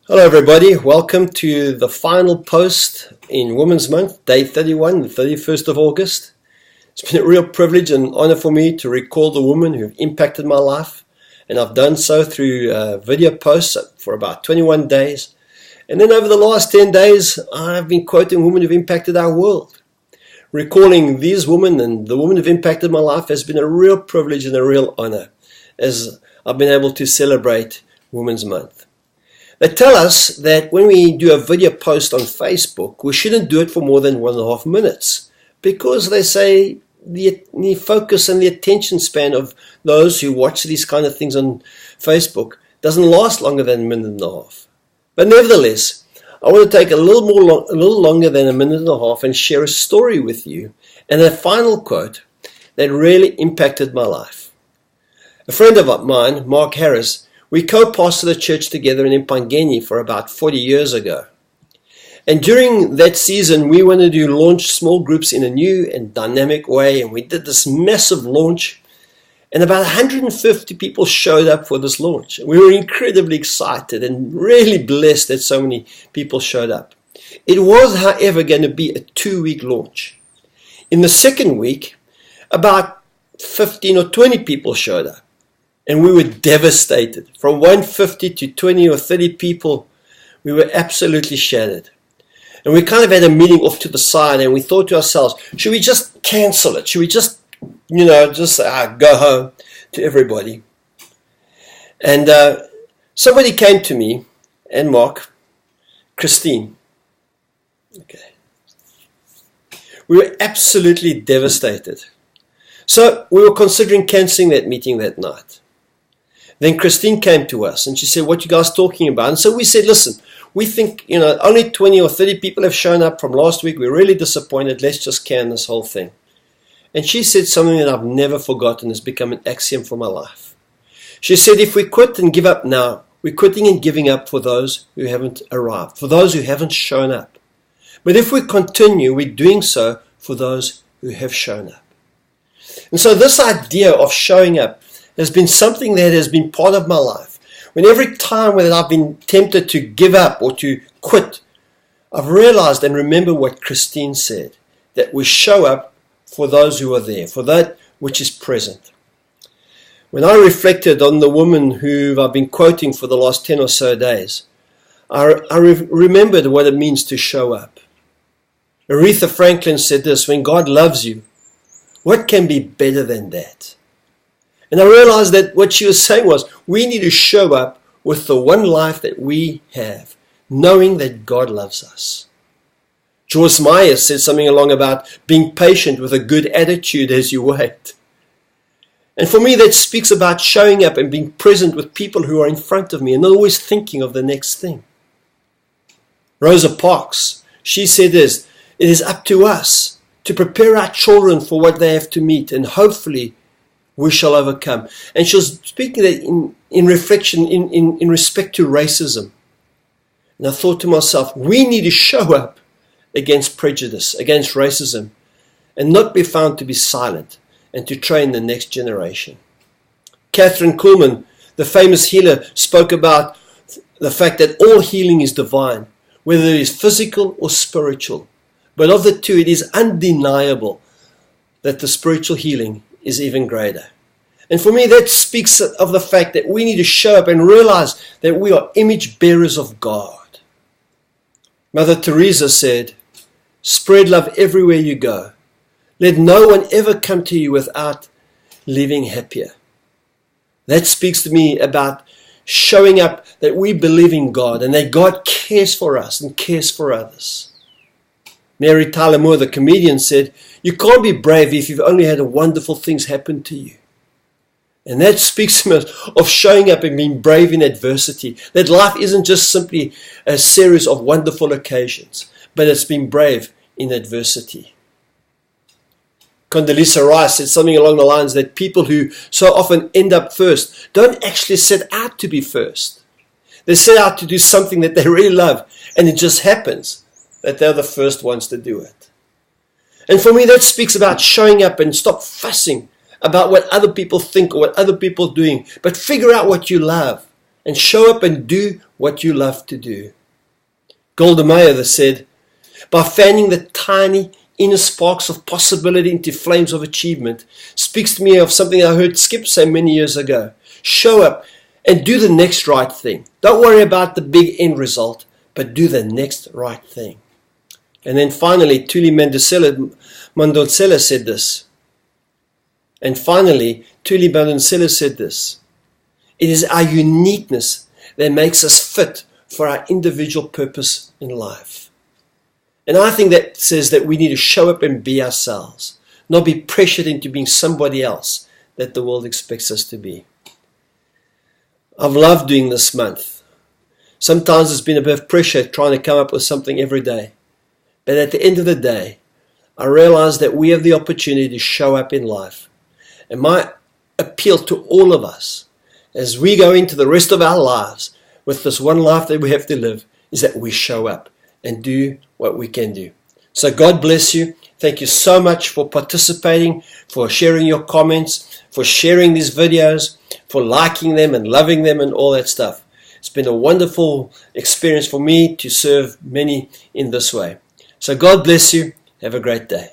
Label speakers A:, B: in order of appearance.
A: Hello everybody, welcome to the final post in Women's Month, day 31, the 31st of August. It's been a real privilege and honor for me to recall the women who have impacted my life, and I've done so through video posts for about 21 days. And then over the last 10 days, I've been quoting women who've impacted our world. Recalling these women and the women who've impacted my life has been a real privilege and a real honor as I've been able to celebrate Women's Month. They tell us that when we do a video post on Facebook, we shouldn't do it for more than 1.5 minutes because they say the focus and the attention span of those who watch these kind of things on Facebook doesn't last longer than 1.5 minutes. But nevertheless, I want to take a little longer than 1.5 minutes and share a story with you and a final quote that really impacted my life. A friend of mine, Mark Harris, we co-pastored a church together in Mpangeni for about 40 years ago. And during that season, we wanted to launch small groups in a new and dynamic way. And we did this massive launch. And about 150 people showed up for this launch. We were incredibly excited and really blessed that so many people showed up. It was, however, going to be a 2-week launch. In the second week, about 15 or 20 people showed up. And we were devastated. From 150 to 20 or 30 people, we were absolutely shattered. And we kind of had a meeting off to the side and we thought to ourselves, should we just cancel it? Should we just go home to everybody? And somebody came to me and Mark, Christine. Okay. We were absolutely devastated. So we were considering cancelling that meeting that night. Then Christine came to us and she said, what you guys talking about? And so we said, listen, we think, only 20 or 30 people have shown up from last week. We're really disappointed. Let's just can this whole thing. And she said something that I've never forgotten, has become an axiom for my life. She said, if we quit and give up now, we're quitting and giving up for those who haven't arrived, for those who haven't shown up. But if we continue, we're doing so for those who have shown up. And so this idea of showing up has been something that has been part of my life. When every time that I've been tempted to give up or to quit, I've realized and remember what Christine said, that we show up for those who are there, for that which is present. When I reflected on the woman who I've been quoting for the last 10 or so days, I remembered what it means to show up. Aretha Franklin said this, when God loves you, what can be better than that? And I realized that what she was saying was, we need to show up with the one life that we have, knowing that God loves us. Joyce Meyer said something along about being patient with a good attitude as you wait. And for me, that speaks about showing up and being present with people who are in front of me and not always thinking of the next thing. Rosa Parks, she said this, it is up to us to prepare our children for what they have to meet, and hopefully we shall overcome. And she was speaking that in reflection, in respect to racism. And I thought to myself, we need to show up against prejudice, against racism, and not be found to be silent, and to train the next generation. Catherine Kuhlman, the famous healer, spoke about the fact that all healing is divine, whether it is physical or spiritual. But of the two, it is undeniable that the spiritual healing is even greater. And for me, that speaks of the fact that we need to show up and realize that we are image bearers of God. Mother Teresa said, spread love everywhere you go. Let no one ever come to you without leaving happier. That speaks to me about showing up that we believe in God and that God cares for us and cares for others. Mary Tyler Moore, the comedian, said, you can't be brave if you've only had wonderful things happen to you. And that speaks to me of showing up and being brave in adversity. That life isn't just simply a series of wonderful occasions, but it's being brave in adversity. Condoleezza Rice said something along the lines that people who so often end up first don't actually set out to be first. They set out to do something that they really love, and it just happens that they're the first ones to do it. And for me, that speaks about showing up and stop fussing about what other people think or what other people are doing, but figure out what you love and show up and do what you love to do. Golda Meir said, by fanning the tiny inner sparks of possibility into flames of achievement, speaks to me of something I heard Skip say many years ago. Show up and do the next right thing. Don't worry about the big end result, but do the next right thing. And then finally, Tuli Mandonsela said this. It is our uniqueness that makes us fit for our individual purpose in life. And I think that says that we need to show up and be ourselves, not be pressured into being somebody else that the world expects us to be. I've loved doing this month. Sometimes it's been a bit of pressure trying to come up with something every day. But at the end of the day, I realize that we have the opportunity to show up in life. And my appeal to all of us, as we go into the rest of our lives with this one life that we have to live, is that we show up and do what we can do. So God bless you. Thank you so much for participating, for sharing your comments, for sharing these videos, for liking them and loving them and all that stuff. It's been a wonderful experience for me to serve many in this way. So God bless you. Have a great day.